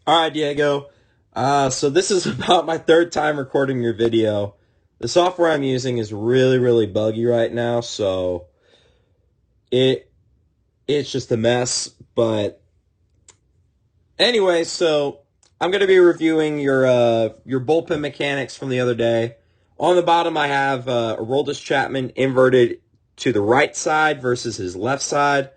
All right, Diego. So this is about my third time recording your video. The software I'm using is really buggy right now, so it it's just a mess. But anyway, so I'm gonna be reviewing your bullpen mechanics from the other day. On the bottom, I have Aroldis Chapman inverted to the right side versus his left side.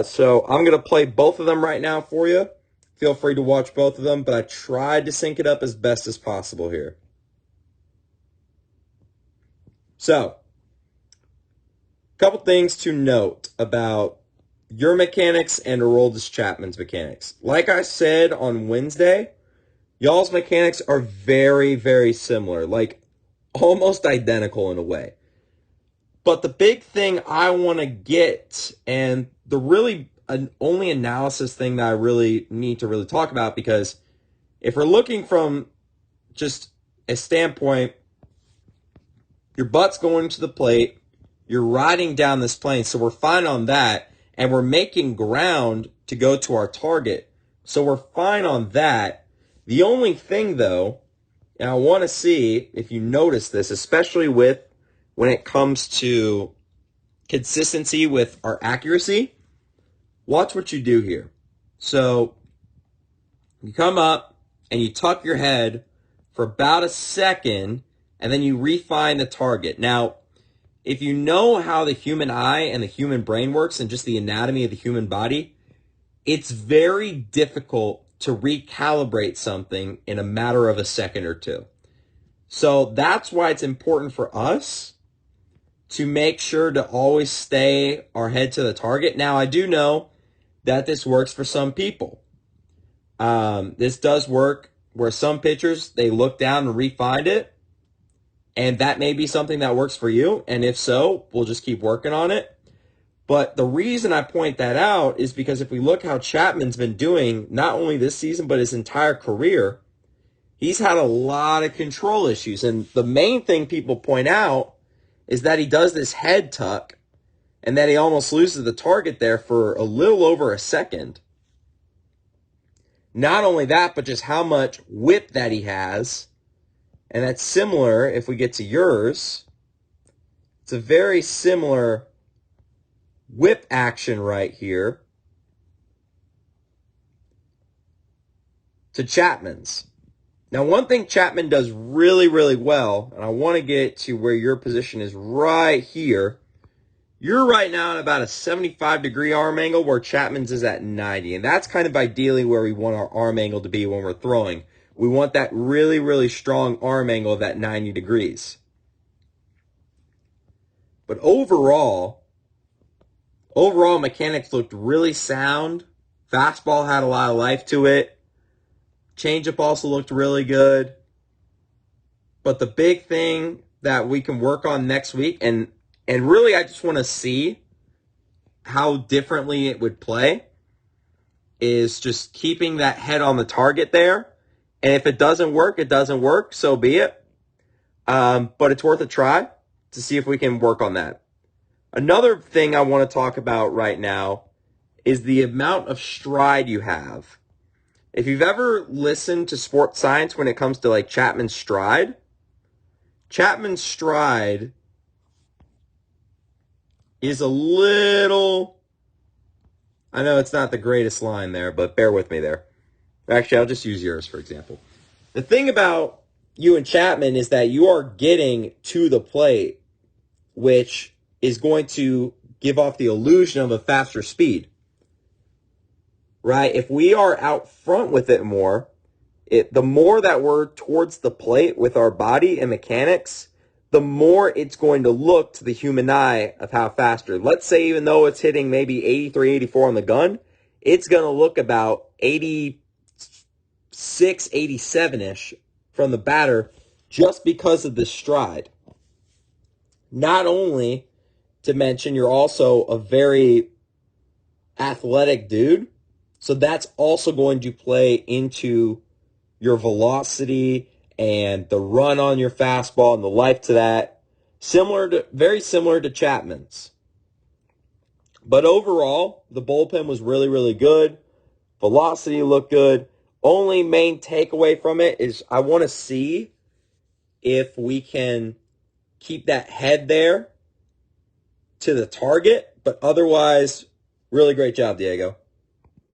So I'm gonna play both of them right now for you. Feel free to watch both of them, but I tried to sync it up as best as possible here. So, a couple things to note about your mechanics and Aroldis Chapman's mechanics. Like I said on Wednesday, y'all's mechanics are very similar, like almost identical in a way. But the big thing I want to get, and the really only analysis thing that I really need to really talk about, because if we're looking from just a standpoint, your butt's going to the plate, you're riding down this plane, so we're fine on that, and we're making ground to go to our target, so we're fine on that. The only thing, though, and I want to see if you notice this, especially with when it comes to consistency with our accuracy, watch what you do here. So you come up and you tuck your head for about a second, and then you refine the target. Now, if you know how the human eye and the human brain works and just the anatomy of the human body, it's very difficult to recalibrate something in a matter of a second or two. So that's why it's important for us to make sure to always stay our head to the target. Now, I do know that this works for some people. This does work where some pitchers, they look down and refine it, and that may be something that works for you, and if so, we'll just keep working on it. But the reason I point that out is because if we look how Chapman's been doing, not only this season, but his entire career, he's had a lot of control issues. And the main thing people point out is that he does this head tuck and that he almost loses the target there for a little over a second. Not only that, but just how much whip that he has. And that's similar if we get to yours. It's a very similar whip action right here to Chapman's. Now, one thing Chapman does really well, and I want to get to where your position is right here. You're right now at about a 75-degree arm angle where Chapman's is at 90, and that's kind of ideally where we want our arm angle to be when we're throwing. We want that really strong arm angle of that 90 degrees. But overall mechanics looked really sound. Fastball had a lot of life to it. Changeup also looked really good. But the big thing that we can work on next week, and really I just want to see how differently it would play, is just keeping that head on the target there. And if it doesn't work, it doesn't work, so be it. But it's worth a try to see if we can work on that. Another thing I want to talk about right now is the amount of stride you have. If you've ever listened to sports science when it comes to like Chapman's stride is a little, I know it's not the greatest line there, but bear with me there. Actually, I'll just use yours for example. The thing about you and Chapman is that you are getting to the plate, which is going to give off the illusion of a faster speed. Right? If we are out front with it more, the more that we're towards the plate with our body and mechanics, the more it's going to look to the human eye of how faster. Let's say even though it's hitting maybe 83, 84 on the gun, it's going to look about 86, 87-ish from the batter just because of the stride. Not only to mention you're also a very athletic dude, so that's also going to play into your velocity and the run on your fastball and the life to that. Very similar to Chapman's. But overall, the bullpen was really good. Velocity looked good. only main takeaway from it is I want to see if we can keep that head there to the target. But otherwise, really great job, Diego.